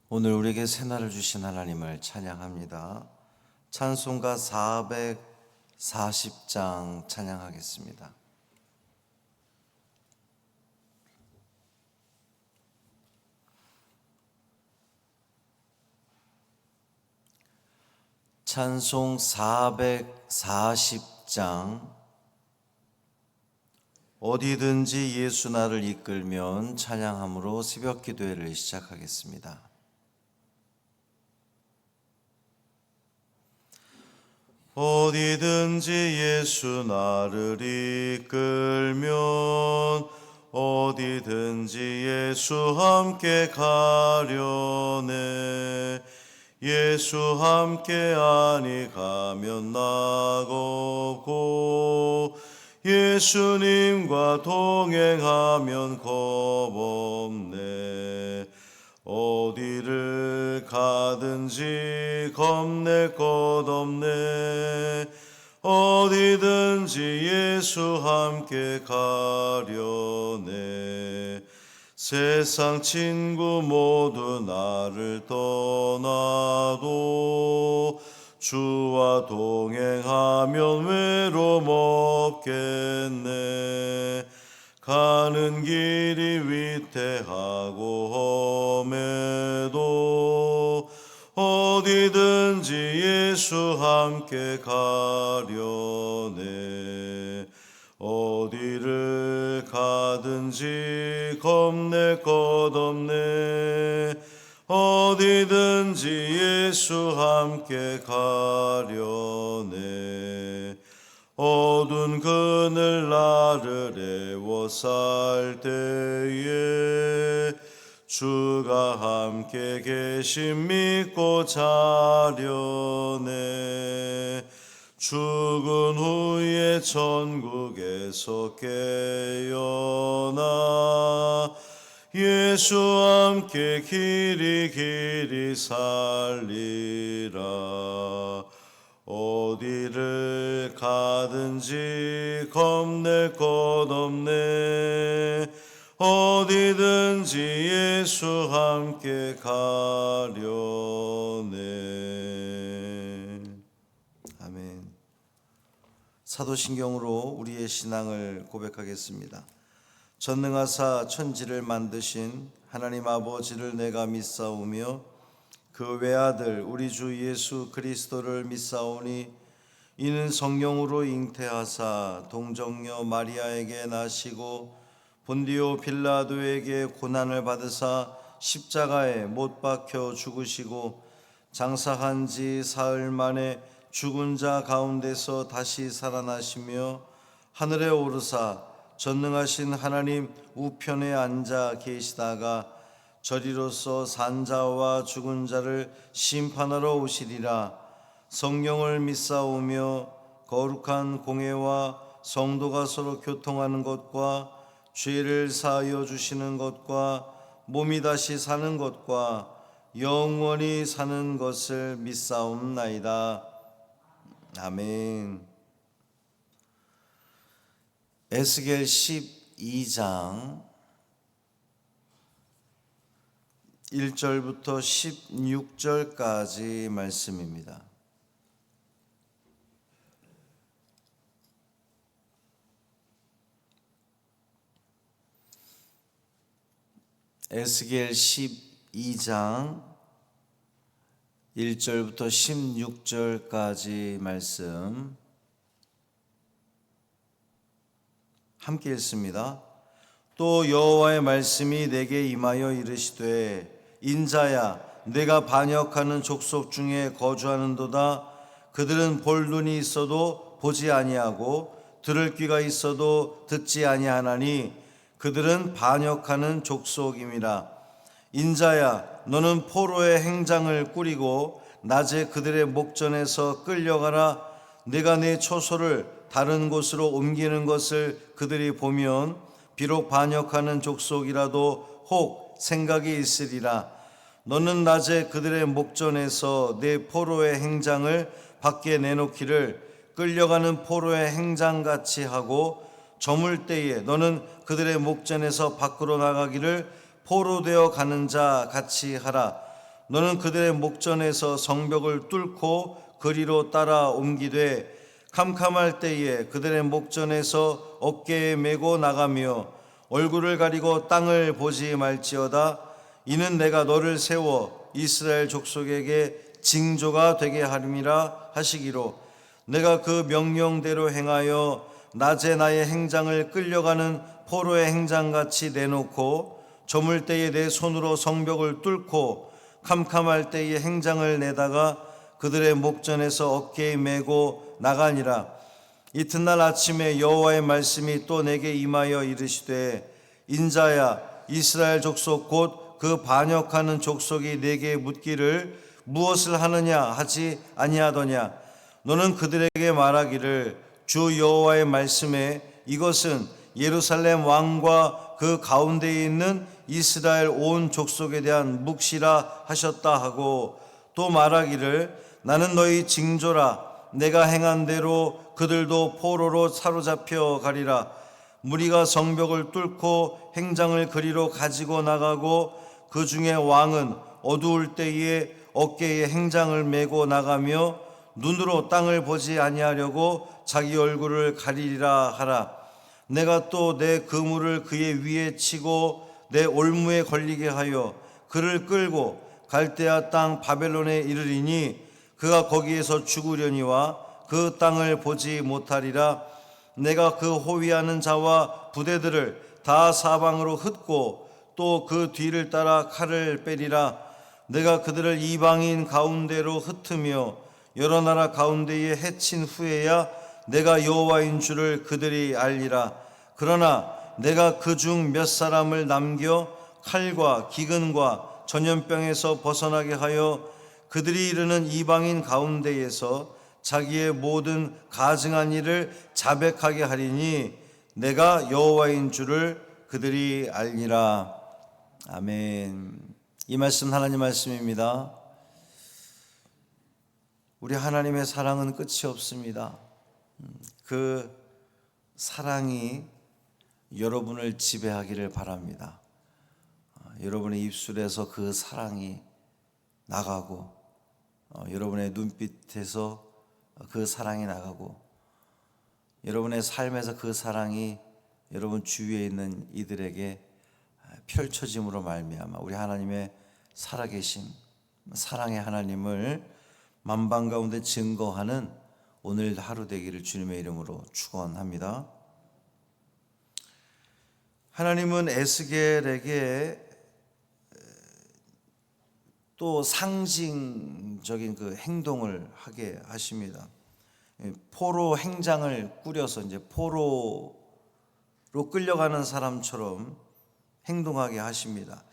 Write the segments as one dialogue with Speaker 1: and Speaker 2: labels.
Speaker 1: 오늘 우리에게 새날을 주신 하나님을 찬양합니다. 찬송가 440장 찬양하겠습니다. 찬송 440장. 어디든지 예수 나를 이끌면 찬양함으로 새벽 기도회를 시작하겠습니다. 어디든지 예수 나를 이끌면 어디든지 예수 함께 가려네. 예수 함께 아니 가면 나고고 예수님과 동행하면 겁없네. 어디를 가든지 겁낼 것 없네. 어디든지 예수 함께 가려네. 세상 친구 모두 나를 떠나도 주와 동행하면 외로움 없겠네. 가는 길이 위태하고 험해도 어디든지 예수 함께 가려네. 어디를 가든지 겁낼 것 없네. 어디든지 예수 함께 가려네. 어두운 그늘 나를 애워쌀 때에 주가 함께 계심 믿고 자려네. 죽은 후에 천국에서 깨어나 예수 함께 길이 살리라. 어디를 가든지 겁낼 것 없네. 어디든지 예수 함께 가려네. 아멘. 사도신경으로 우리의 신앙을 고백하겠습니다. 전능하사 천지를 만드신 하나님 아버지를 내가 믿사오며 그 외아들 우리 주 예수 그리스도를 믿사오니 이는 성령으로 잉태하사 동정녀 마리아에게 나시고 본디오 빌라도에게 고난을 받으사 십자가에 못 박혀 죽으시고 장사한 지 사흘 만에 죽은 자 가운데서 다시 살아나시며 하늘에 오르사 전능하신 하나님 우편에 앉아 계시다가 저리로서 산자와 죽은 자를 심판하러 오시리라. 성령을 믿사오며 거룩한 공회와 성도가 서로 교통하는 것과 죄를 사하여 주시는 것과 몸이 다시 사는 것과 영원히 사는 것을 믿사옵나이다. 아멘. 에스겔 12장 1절부터 16절까지 말씀입니다. 에스겔 12장 1절부터 16절까지 말씀 함께 읽습니다. 또 여호와의 말씀이 내게 임하여 이르시되 인자야 내가 반역하는 족속 중에 거주하는도다. 그들은 볼 눈이 있어도 보지 아니하고 들을 귀가 있어도 듣지 아니하나니 그들은 반역하는 족속임이라. 인자야 너는 포로의 행장을 꾸리고 낮에 그들의 목전에서 끌려가라. 내가 내 초소를 다른 곳으로 옮기는 것을 그들이 보면 비록 반역하는 족속이라도 혹 생각이 있으리라. 너는 낮에 그들의 목전에서 내 포로의 행장을 밖에 내놓기를 끌려가는 포로의 행장같이 하고 저물 때에 너는 그들의 목전에서 밖으로 나가기를 포로되어 가는 자 같이 하라. 너는 그들의 목전에서 성벽을 뚫고 거리로 따라 옮기되 캄캄할 때에 그들의 목전에서 어깨에 메고 나가며 얼굴을 가리고 땅을 보지 말지어다. 이는 내가 너를 세워 이스라엘 족속에게 징조가 되게 하림이라 하시기로 내가 그 명령대로 행하여 낮에 나의 행장을 끌려가는 포로의 행장같이 내놓고 저물 때에 내 손으로 성벽을 뚫고 캄캄할 때에 행장을 내다가 그들의 목전에서 어깨에 메고 나가니라. 이튿날 아침에 여호와의 말씀이 또 내게 임하여 이르시되 인자야 이스라엘 족속 곧 그 반역하는 족속이 내게 묻기를 무엇을 하느냐 하지 아니하더냐. 너는 그들에게 말하기를 주 여호와의 말씀에 이것은 예루살렘 왕과 그 가운데에 있는 이스라엘 온 족속에 대한 묵시라 하셨다 하고 또 말하기를 나는 너희 징조라. 내가 행한 대로 그들도 포로로 사로잡혀 가리라. 무리가 성벽을 뚫고 행장을 그리로 가지고 나가고 그 중에 왕은 어두울 때에 어깨에 행장을 메고 나가며 눈으로 땅을 보지 아니하려고 자기 얼굴을 가리리라 하라. 내가 또 내 그물을 그의 위에 치고 내 올무에 걸리게 하여 그를 끌고 갈대아 땅 바벨론에 이르리니 그가 거기에서 죽으려니와 그 땅을 보지 못하리라. 내가 그 호위하는 자와 부대들을 다 사방으로 흩고 또 그 뒤를 따라 칼을 빼리라. 내가 그들을 이방인 가운데로 흩으며 여러 나라 가운데에 해친 후에야 내가 여호와인 줄을 그들이 알리라. 그러나 내가 그중 몇 사람을 남겨 칼과 기근과 전염병에서 벗어나게 하여 그들이 이르는 이방인 가운데에서 자기의 모든 가증한 일을 자백하게 하리니 내가 여호와인 줄을 그들이 알리라. 아멘. 이 말씀 하나님 말씀입니다. 우리 하나님의 사랑은 끝이 없습니다. 그 사랑이 여러분을 지배하기를 바랍니다. 여러분의 입술에서 그 사랑이 나가고 여러분의 눈빛에서 그 사랑이 나가고 여러분의 삶에서 그 사랑이 여러분 주위에 있는 이들에게 펼쳐짐으로 말미암아 우리 하나님의 살아계심, 사랑의 하나님을 만방 가운데 증거하는 오늘 하루 되기를 주님의 이름으로 축원합니다. 하나님은 에스겔에게 또 상징적인 그 행동을 하게 하십니다. 포로 행장을 꾸려서 이제 포로로 끌려가는 사람처럼 행동하게 하십니다.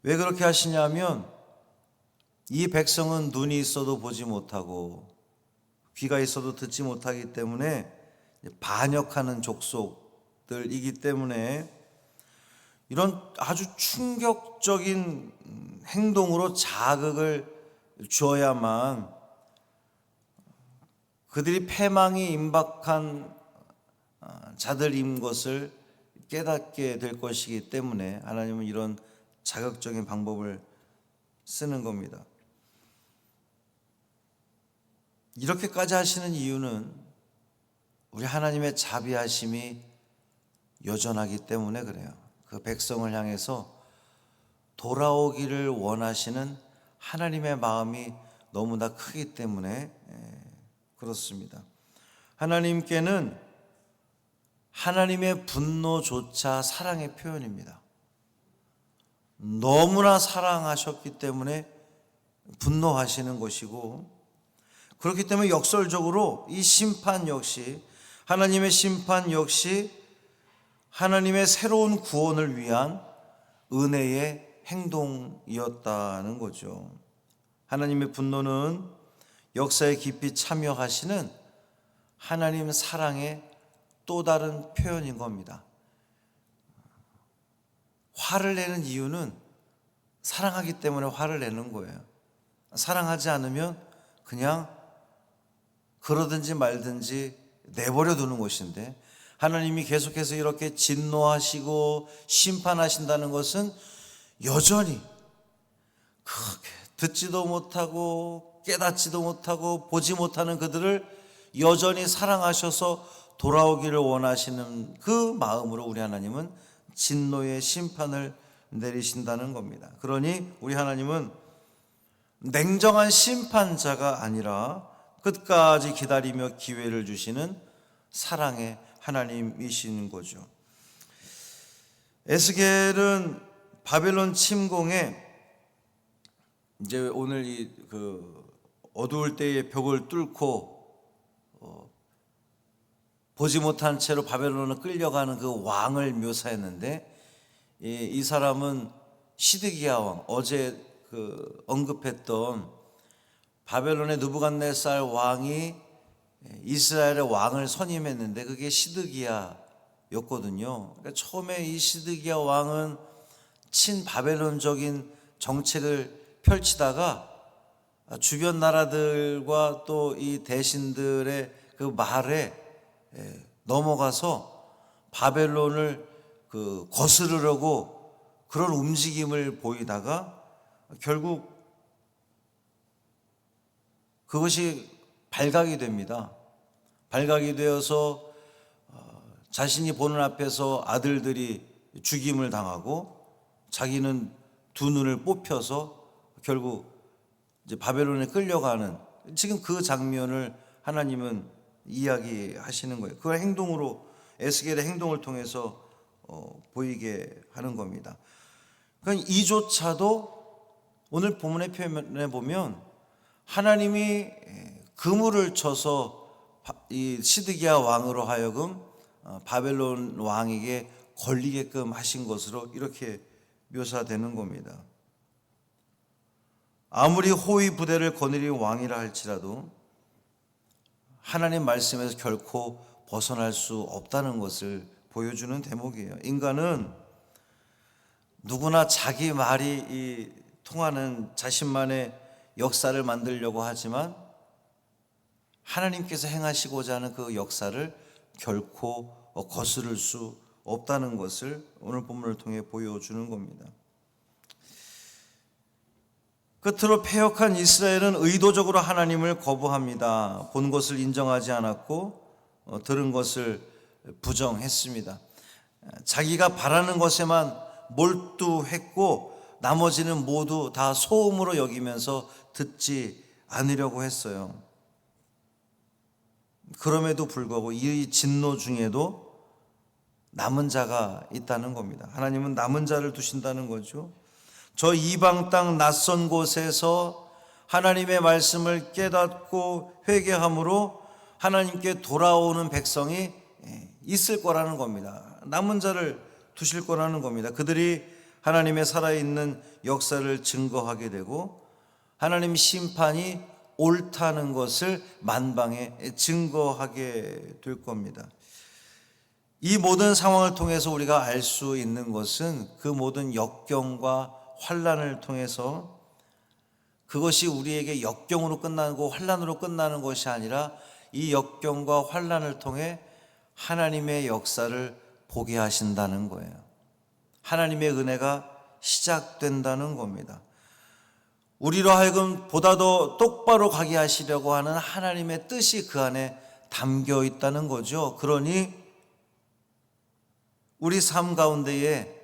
Speaker 1: 왜 그렇게 하시냐면 이 백성은 눈이 있어도 보지 못하고 귀가 있어도 듣지 못하기 때문에 반역하는 족속들이기 때문에 이런 아주 충격적인 행동으로 자극을 주어야만 그들이 패망이 임박한 자들인 것을 깨닫게 될 것이기 때문에 하나님은 이런 자극적인 방법을 쓰는 겁니다. 이렇게까지 하시는 이유는 우리 하나님의 자비하심이 여전하기 때문에 그래요. 그 백성을 향해서 돌아오기를 원하시는 하나님의 마음이 너무나 크기 때문에 그렇습니다. 하나님께는 하나님의 분노조차 사랑의 표현입니다. 너무나 사랑하셨기 때문에 분노하시는 것이고, 그렇기 때문에 역설적으로 이 심판 역시, 하나님의 심판 역시 하나님의 새로운 구원을 위한 은혜의 행동이었다는 거죠. 하나님의 분노는 역사에 깊이 참여하시는 하나님 사랑의 또 다른 표현인 겁니다. 화를 내는 이유는 사랑하기 때문에 화를 내는 거예요. 사랑하지 않으면 그냥 그러든지 말든지 내버려 두는 것인데, 하나님이 계속해서 이렇게 진노하시고 심판하신다는 것은 여전히 크게 듣지도 못하고 깨닫지도 못하고 보지 못하는 그들을 여전히 사랑하셔서 돌아오기를 원하시는 그 마음으로 우리 하나님은 진노의 심판을 내리신다는 겁니다. 그러니 우리 하나님은 냉정한 심판자가 아니라 끝까지 기다리며 기회를 주시는 사랑의 하나님이신 거죠. 에스겔은 바벨론 침공에 이제 오늘 어두울 때의 벽을 뚫고 보지 못한 채로 바벨론을 끌려가는 그 왕을 묘사했는데, 이 사람은 시드기야 왕, 어제 언급했던 바벨론의 느부갓네살 왕이 이스라엘의 왕을 선임했는데 그게 시드기야였거든요. 그러니까 처음에 이 시드기야 왕은 친바벨론적인 정책을 펼치다가 주변 나라들과 또 이 대신들의 그 말에 넘어가서 바벨론을 거스르려고 그런 움직임을 보이다가 결국 그것이 발각이 됩니다. 발각이 되어서 자신이 보는 앞에서 아들들이 죽임을 당하고 자기는 두 눈을 뽑혀서 결국 이제 바벨론에 끌려가는, 지금 그 장면을 하나님은 이야기하시는 거예요. 그걸 행동으로, 에스겔의 행동을 통해서 보이게 하는 겁니다. 그러니까 이조차도 오늘 본문의 표현에 보면 하나님이 그물을 쳐서 이 시드기야 왕으로 하여금 바벨론 왕에게 걸리게끔 하신 것으로 이렇게 묘사되는 겁니다. 아무리 호위 부대를 거느린 왕이라 할지라도 하나님 말씀에서 결코 벗어날 수 없다는 것을 보여주는 대목이에요. 인간은 누구나 자기 말이 통하는 자신만의 역사를 만들려고 하지만 하나님께서 행하시고자 하는 그 역사를 결코 거스를 수 없다는 것을 오늘 본문을 통해 보여주는 겁니다. 끝으로 패역한 이스라엘은 의도적으로 하나님을 거부합니다. 본 것을 인정하지 않았고 들은 것을 부정했습니다. 자기가 바라는 것에만 몰두했고 나머지는 모두 다 소음으로 여기면서 듣지 않으려고 했어요. 그럼에도 불구하고 이 진노 중에도 남은 자가 있다는 겁니다. 하나님은 남은 자를 두신다는 거죠. 저 이방 땅 낯선 곳에서 하나님의 말씀을 깨닫고 회개함으로 하나님께 돌아오는 백성이 있을 거라는 겁니다. 남은 자를 두실 거라는 겁니다. 그들이 하나님의 살아있는 역사를 증거하게 되고 하나님 심판이 옳다는 것을 만방에 증거하게 될 겁니다. 이 모든 상황을 통해서 우리가 알 수 있는 것은 그 모든 역경과 환난을 통해서 그것이 우리에게 역경으로 끝나고 환난으로 끝나는 것이 아니라 이 역경과 환난을 통해 하나님의 역사를 보게 하신다는 거예요. 하나님의 은혜가 시작된다는 겁니다. 우리로 하여금 보다 더 똑바로 가게 하시려고 하는 하나님의 뜻이 그 안에 담겨 있다는 거죠. 그러니 우리 삶 가운데에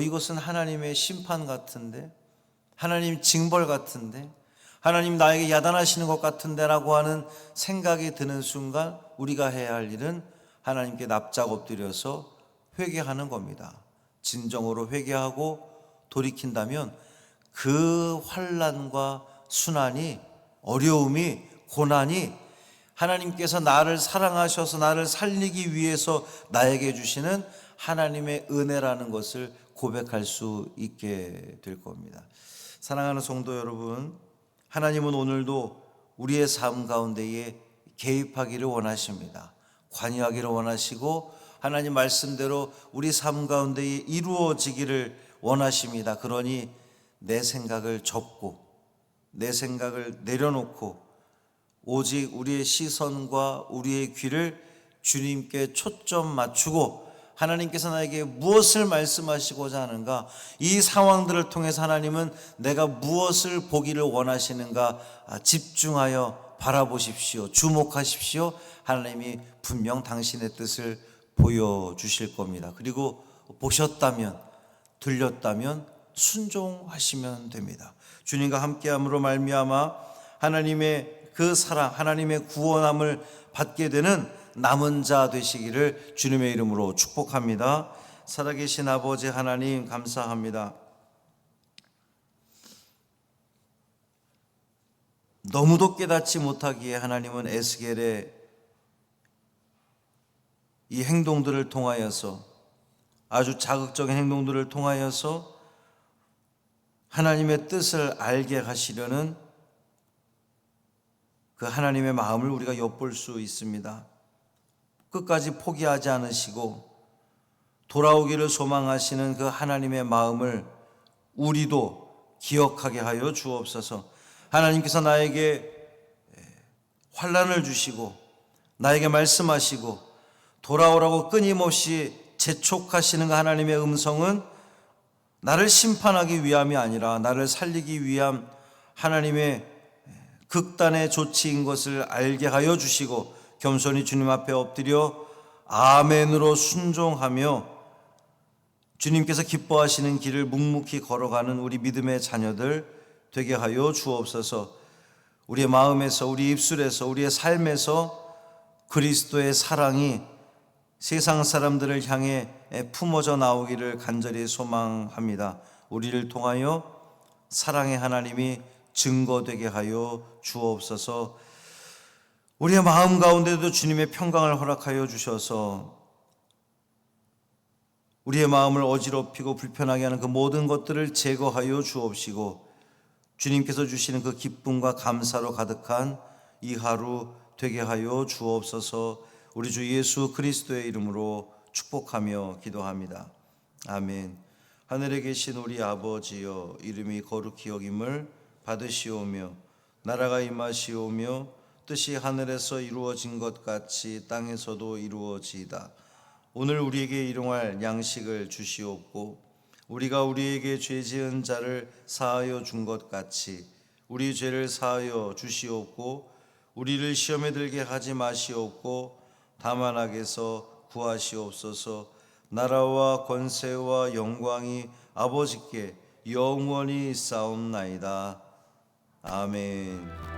Speaker 1: 이것은 하나님의 심판 같은데, 하나님 징벌 같은데, 하나님 나에게 야단하시는 것 같은데 라고 하는 생각이 드는 순간 우리가 해야 할 일은 하나님께 납작 엎드려서 회개하는 겁니다. 진정으로 회개하고 돌이킨다면 그 환난과 순환이, 어려움이, 고난이 하나님께서 나를 사랑하셔서 나를 살리기 위해서 나에게 주시는 하나님의 은혜라는 것을 고백할 수 있게 될 겁니다. 사랑하는 성도 여러분, 하나님은 오늘도 우리의 삶 가운데에 개입하기를 원하십니다. 관여하기를 원하시고 하나님 말씀대로 우리 삶 가운데에 이루어지기를 원하십니다. 그러니 내 생각을 접고 내 생각을 내려놓고 오직 우리의 시선과 우리의 귀를 주님께 초점 맞추고 하나님께서 나에게 무엇을 말씀하시고자 하는가, 이 상황들을 통해서 하나님은 내가 무엇을 보기를 원하시는가 집중하여 바라보십시오. 주목하십시오. 하나님이 분명 당신의 뜻을 보여주실 겁니다. 그리고 보셨다면, 들렸다면 순종하시면 됩니다. 주님과 함께함으로 말미암아 하나님의 그 사랑, 하나님의 구원함을 받게 되는 남은 자 되시기를 주님의 이름으로 축복합니다. 살아계신 아버지 하나님, 감사합니다. 너무도 깨닫지 못하기에 하나님은 에스겔의 이 행동들을 통하여서, 아주 자극적인 행동들을 통하여서 하나님의 뜻을 알게 하시려는 그 하나님의 마음을 우리가 엿볼 수 있습니다. 끝까지 포기하지 않으시고 돌아오기를 소망하시는 그 하나님의 마음을 우리도 기억하게 하여 주옵소서. 하나님께서 나에게 환난을 주시고 나에게 말씀하시고 돌아오라고 끊임없이 재촉하시는 하나님의 음성은 나를 심판하기 위함이 아니라 나를 살리기 위함, 하나님의 극단의 조치인 것을 알게 하여 주시고 겸손히 주님 앞에 엎드려 아멘으로 순종하며 주님께서 기뻐하시는 길을 묵묵히 걸어가는 우리 믿음의 자녀들 되게 하여 주옵소서. 우리의 마음에서, 우리 입술에서, 우리의 삶에서 그리스도의 사랑이 세상 사람들을 향해 품어져 나오기를 간절히 소망합니다. 우리를 통하여 사랑의 하나님이 증거되게 하여 주옵소서. 우리의 마음 가운데도 주님의 평강을 허락하여 주셔서 우리의 마음을 어지럽히고 불편하게 하는 그 모든 것들을 제거하여 주옵시고 주님께서 주시는 그 기쁨과 감사로 가득한 이 하루 되게 하여 주옵소서. 우리 주 예수 그리스도의 이름으로 축복하며 기도합니다. 아멘. 하늘에 계신 우리 아버지여, 이름이 거룩히 여김을 받으시오며 나라가 임하시오며 뜻이 하늘에서 이루어진 것 같이 땅에서도 이루어지이다. 오늘 우리에게 일용할 양식을 주시옵고 우리가 우리에게 죄 지은 자를 사하여 준 것 같이 우리 죄를 사하여 주시옵고 우리를 시험에 들게 하지 마시옵고 다만 악에서 구하시옵소서. 나라와 권세와 영광이 아버지께 영원히 있사옵나이다. 아멘.